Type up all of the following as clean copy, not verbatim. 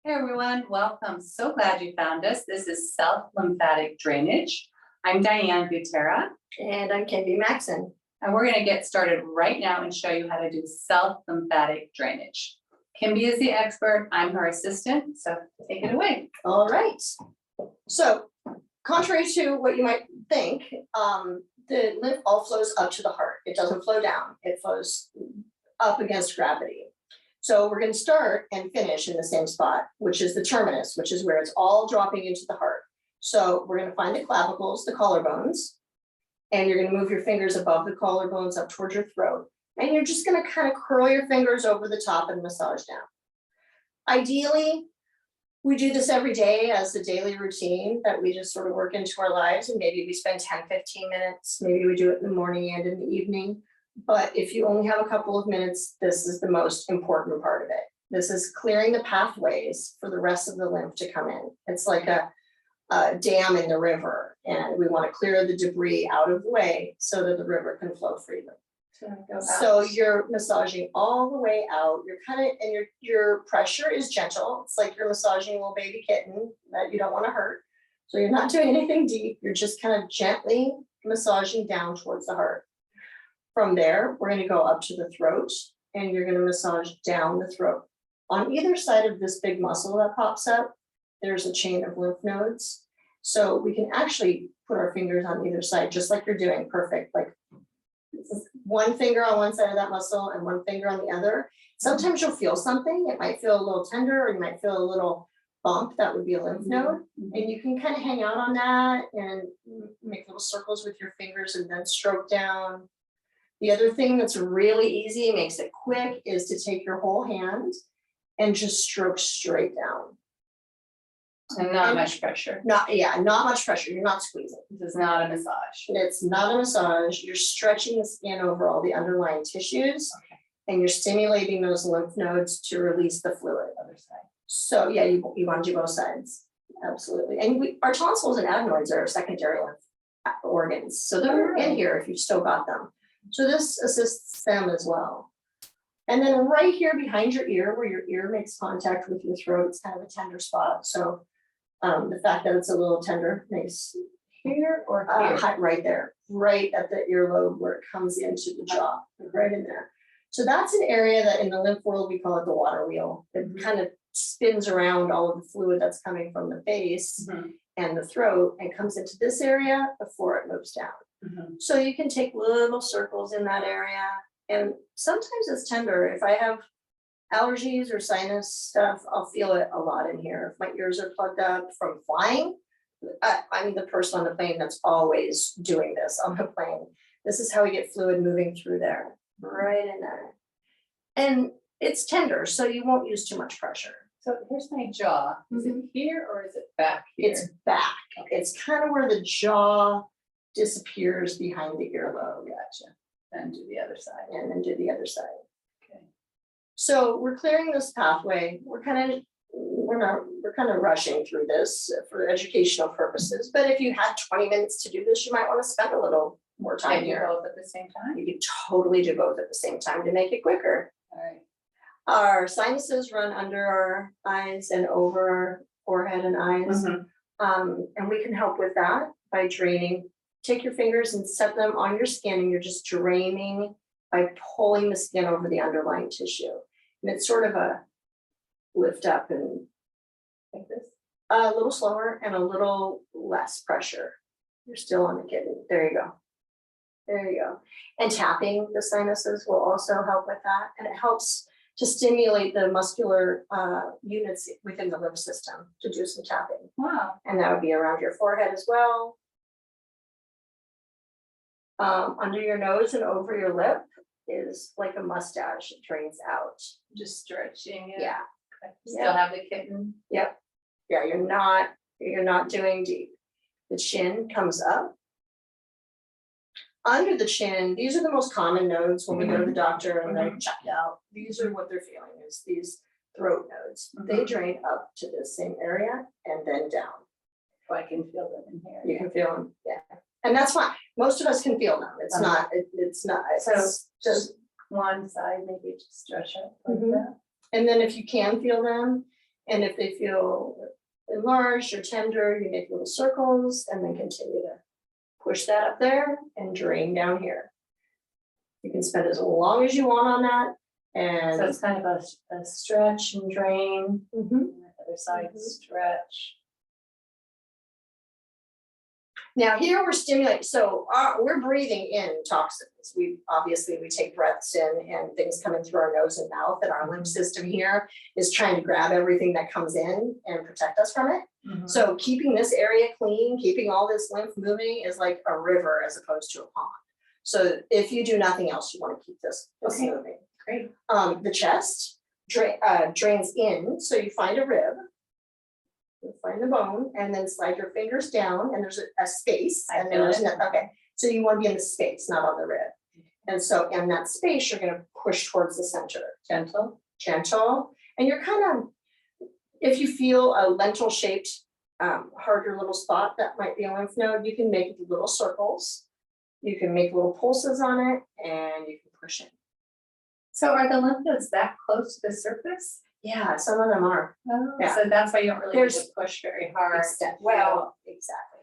Hey everyone, welcome. So glad you found us. This is self-lymphatic drainage. I'm Diane Butera, And I'm Kimby Maxson. and we're going to get started right now and show you how to do self-lymphatic drainage. Kimby is the expert. I'm her assistant, so take it away. All right. So, contrary to what you might think, the lymph all flows up to the heart. It doesn't flow down. It flows up against gravity. So we're going to start and finish in the same spot, which is the terminus, which is where it's all dropping into the heart. So we're going to find the clavicles, the collarbones, and you're going to move your fingers above the collarbones up towards your throat. And you're just going to kind of curl your fingers over the top and massage down. Ideally, we do this every day as a daily routine that we just sort of work into our lives, and maybe we spend 10, 15 minutes. Maybe we do it in the morning and in the evening. But if you only have a couple of minutes, this is the most important part of it. This is clearing the pathways for the rest of the lymph to come in. It's like a dam in the river, and we want to clear the debris out of the way so that the river can flow freely. So you're massaging all the way out. You're kind of, and your pressure is gentle. It's like you're massaging a little baby kitten that you don't want to hurt. So you're not doing anything deep. You're just kind of gently massaging down towards the heart. From there, we're going to go up to the throat, and you're going to massage down the throat. On either side of this big muscle that pops up, there's a chain of lymph nodes. So we can actually put our fingers on either side, just like you're doing. Perfect. Like one finger on one side of that muscle and one finger on the other. Sometimes you'll feel something. It might feel a little tender, or you might feel a little bump. That would be a lymph node. And you can kind of hang out on that and make little circles with your fingers and then stroke down. The other thing that's really easy, makes it quick, is to take your whole hand and just stroke straight down. And not much pressure. Not much pressure. You're not squeezing. This is not a massage. It's not a massage. You're stretching the skin over all the underlying tissues, Okay. and you're stimulating those lymph nodes to release the fluid. Other side. So yeah, you want to do both sides. Absolutely. And our tonsils and adenoids are secondary lymph organs. So they're in here if you've still got them. So this assists them as well. And then right here behind your ear, where your ear makes contact with your throat, it's kind of a tender spot. So the fact that it's a little tender makes Here or here? right there, right at the earlobe where it comes into the jaw, right in there. So that's an area that in the lymph world, we call it the water wheel. It kind of spins around all of the fluid that's coming from the base and the throat and comes into this area before it moves down. So you can take little circles in that area, and sometimes it's tender. If I have allergies or sinus stuff, I'll feel it a lot in here. If my ears are plugged up from flying, I'm the person on the plane that's always doing this on the plane. This is how we get fluid moving through there, right in there. And it's tender, so you won't use too much pressure. So here's my jaw. Is it here or is it back here? It's back. It's kind of where the jaw disappears behind the earlobe. Gotcha. Then do the other side. And then do the other side. Okay. So we're clearing this pathway. We're kind of rushing through this for educational purposes. But if you had 20 minutes to do this, you might want to spend a little more time Can you here. both at the same time? You can totally do both at the same time to make it quicker. All right. Our sinuses run under our eyes and over our forehead and eyes. And we can help with that by draining. Take your fingers and set them on your skin, and you're just draining by pulling the skin over the underlying tissue. And it's sort of a lift up and like this, a little slower and a little less pressure. You're still on the kidney. There you go. There you go. And tapping the sinuses will also help with that. And it helps to stimulate the muscular units within the lymph system to do some tapping. Wow. And that would be around your forehead as well. Under your nose and over your lip is like a mustache. It drains out. Just stretching it. Yeah. Still have the kitten. Yep. Yeah, you're not doing deep. The chin comes up. Under the chin, these are the most common nodes when we go to the doctor and they check it out. These are what they're feeling, is these throat nodes. They drain up to this same area and then down. Oh, I can feel them in here. You can feel them, yeah. And that's fine. Most of us can feel them. It's not, it's just one side, maybe just stretch it like Mhm. that. And then if you can feel them And if they feel enlarged or tender, you make little circles and then continue to push that up there and drain down here. You can spend as long as you want on that. And So it's kind of a stretch and drain, Mhm. and the other side Mhm. stretch. Now here we're stimulating, so we're breathing in toxins. We take breaths in and things coming through our nose and mouth, and our lymph system here is trying to grab everything that comes in and protect us from it. Mhm. So keeping this area clean, keeping all this lymph moving is like a river as opposed to a pond. So if you do nothing else, you want to keep this Okay. moving. Great. The chest drains in, so you find a rib. You find the bone and then slide your fingers down and there's a space. I And feel there's it. okay. So you want to be in the space, not on the rib. And so in that space, you're gonna push towards the center. Gentle. And you're kind of, if you feel a lentil shaped, harder little spot, that might be a lymph node, you can make little circles. You can make little pulses on it and you can push it. So are the lymph nodes that close to the surface? Yeah, some of them are. Oh, Yeah. so that's why you don't really need There's- to push very hard. Well, exactly.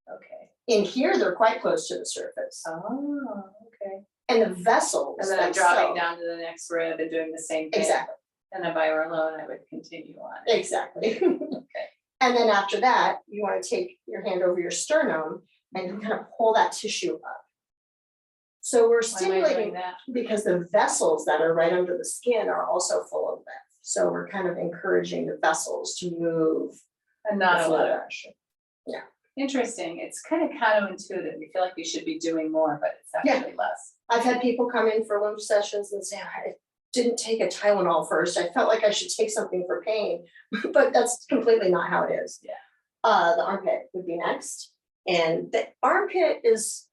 Okay. In here, they're quite close to the surface. Oh, okay. And the vessels. And then I'm dropping themselves- down to the next rib and doing the same thing. Exactly, And if I were alone, I would continue on. exactly. Okay. And then after that, you want to take your hand over your sternum and you kind of pull that tissue up. So we're Why am I doing stimulating that? because the vessels that are right under the skin are also full of lymph. So we're kind of encouraging the vessels to move. And not the a lot fluid. of pressure. Yeah. Interesting. It's kind of counterintuitive. You feel like you should be doing more, but it's Yeah. actually less. I've had people come in for lymph sessions and say, I didn't take a Tylenol first. I felt like I should take something for pain, but that's completely not how it is. Yeah. The armpit would be next. And the armpit is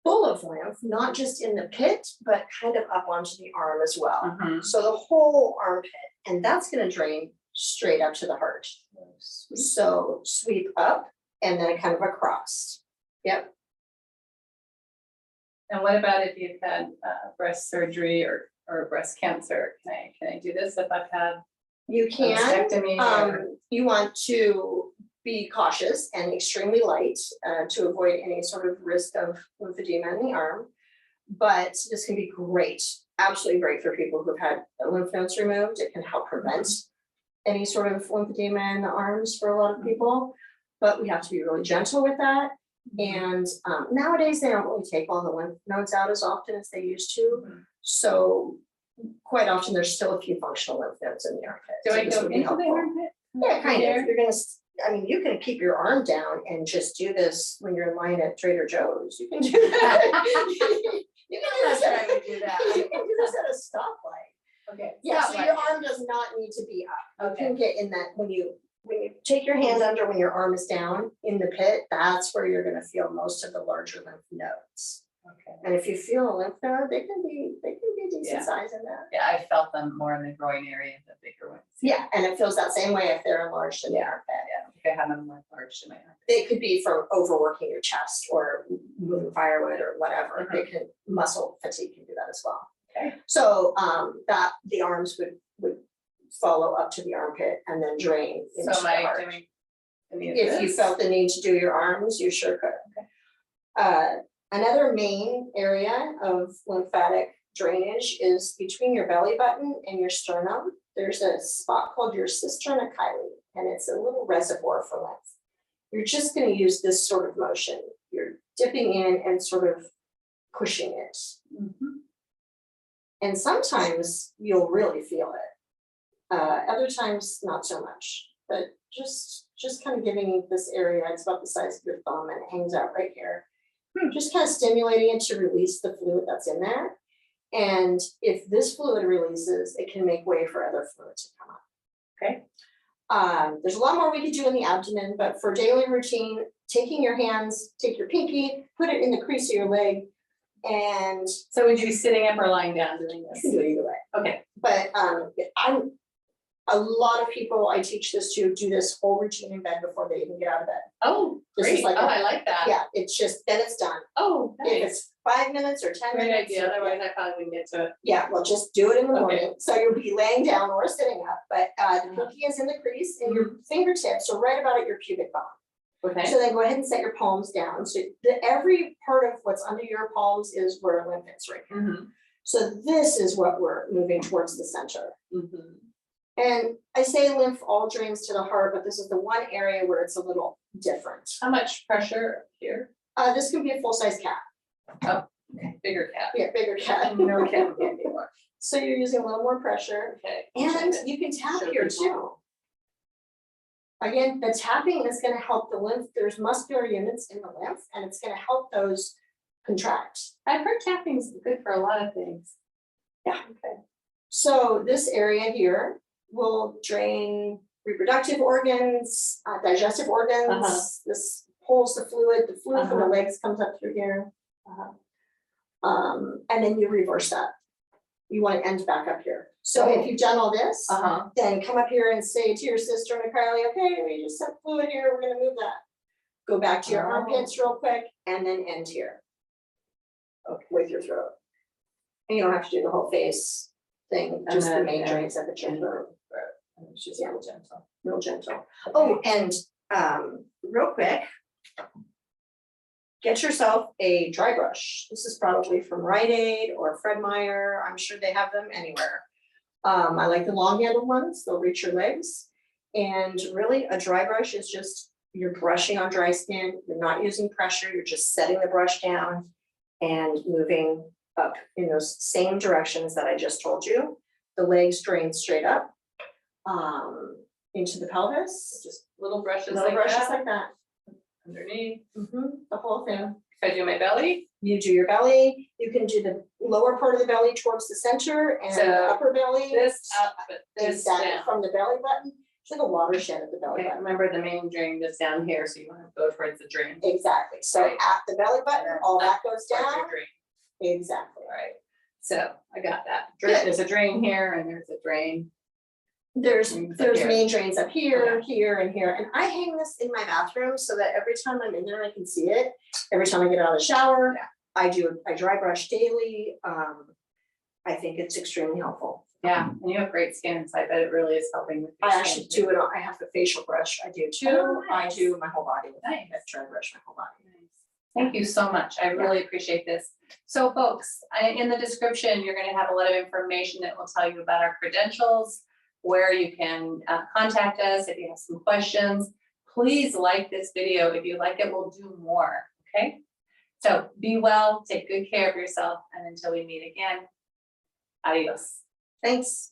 full of lymph, not just in the pit, but kind of up onto the arm as well. Mhm. So the whole armpit, and that's gonna drain straight up to the heart. So sweep up and then kind of across. Yep. And what about if you've had breast surgery or breast cancer? Can I do this if I've had You a can. mastectomy? Or- You want to be cautious and extremely light to avoid any sort of risk of lymphedema in the arm. But this can be great, absolutely great for people who've had lymph nodes removed. It can help prevent any sort of lymphedema in the arms for a lot of people. But we have to be really gentle with that. And nowadays, they don't really take all the lymph nodes out as often as they used to. Mhm. So quite often, there's still a few functional lymph nodes in the armpit. Do So I this go would be into the helpful. armpit? Yeah, kind There? of. You're gonna, you can keep your arm down and just do this when you're in line at Trader Joe's. You can do that. You can do I'm this not at sure I would do that. you can do this at a stoplight. Okay. Yeah, so stop your right. arm does not need to be up. You Okay. can get in that when you take your hand under when your arm is down in the pit, that's where you're gonna feel most of the larger lymph nodes. Okay. And if you feel a lymph node, they can be Yeah. decent size in that. Yeah, I felt them more in the groin area, the bigger ones. Yeah, and it feels that same way if they're enlarged in the armpit. Yeah, I don't think I have them like large in my armpit. They could be from overworking your chest or moving firewood or whatever. They can, muscle fatigue can do that as well. Okay. So that the arms would follow up to the armpit and then drain into So the am I heart. doing any of If you this? felt the need to do your arms, you sure could. Another main area of lymphatic drainage is between your belly button and your sternum. There's a spot called your cisterna chyli, and it's a little reservoir for lymph. You're just going to use this sort of motion. You're dipping in and sort of pushing it. Mhm. And sometimes you'll really feel it. Other times, not so much, but just kind of giving this area, it's about the size of your thumb and it hangs out right here. Just kind of stimulating it to release the fluid that's in there. And if this fluid releases, it can make way for other fluid to come up. Okay. There's a lot more we could do in the abdomen, but for daily routine, taking your hands, take your pinky, put it in the crease of your leg, and So would you be sitting up or lying down doing you this? can do it either way. Okay. But A lot of people I teach this to do this whole routine in bed before they even get out of bed. Oh, This is great. like Oh, a- I like that. Yeah, it's just, then it's done. Oh, If nice. it's 5 minutes or 10 Great minutes. idea. or- Otherwise, I probably wouldn't get to it. Yeah, well, just do it in the Okay. morning. So you'll be laying down or sitting up, but the pinky is in the crease and your fingertips are right about at your pubic bone. Okay. So then go ahead and set your palms down. So every part of what's under your palms is where lymph is right here. Mm-hmm. So this is what we're moving towards the center. Mm-hmm. And I say lymph all drains to the heart, but this is the one area where it's a little different. How much pressure here? This can be a full-size cat. Okay, bigger cat. Yeah, bigger cat. No cat can't be more. So you're using a little more pressure. Okay. And you can tap Show here people. too. Again, the tapping is gonna help the lymph. There's muscular units in the lymph and it's gonna help those contract. I've heard tapping's good for a lot of things. Yeah. Okay. So this area here will drain reproductive organs, digestive organs. Uh-huh. This pulls the fluid from the Uh-huh. legs comes up through here. And then you reverse that. You want to end back up here. So if you've done all this, Uh-huh. then come up here and say to your sister and Carly, okay, we just set fluid here, we're gonna move that. Go back to your Oh. armpits real quick and then end here. Okay, with your throat. And you don't have to do the whole face thing, just the then main end joints at the chin, It's just real gentle. real gentle. Oh, and real quick. Get yourself a dry brush. This is probably from Rite Aid or Fred Meyer. I'm sure they have them anywhere. I like the long handled ones, they'll reach your legs. And really a dry brush is just, you're brushing on dry skin, you're not using pressure, you're just setting the brush down and moving up in those same directions that I just told you. The legs drain straight up into the pelvis, Just little brushes little like brushes that like that. underneath. The whole thing. If I do my belly, You do your belly, you can do the lower part of the belly towards the center and So, the upper belly. this up, but this Exactly, down. from the belly button, it's like a watershed at the belly Okay, button. remember the main drain is down here, so you want to go towards the drain. Exactly, so Right. at the belly button, And all that's that goes Towards your down, drain. exactly. All right, so I got that. Good. There's a drain here and there's a drain. There's Drains up there's here. main drains up here, Okay. here, and here, and I hang this in my bathroom so that every time I'm in there, I can see it. Every time I get out of the shower, Yeah. I dry brush daily, I think it's extremely helpful. Yeah, and you have great skin, so I bet it really is helping with your I skin. actually do it, I have the facial brush, I do too, Oh, I nice. do my whole body, Nice. I dry brush my whole body. Thank you so much. I really appreciate this. So folks, in the description, you're gonna have a lot of information that will tell you about our credentials, where you can contact us if you have some questions. Please like this video. If you like it, we'll do more, okay? So be well, take good care of yourself, and until we meet again, adios. Thanks.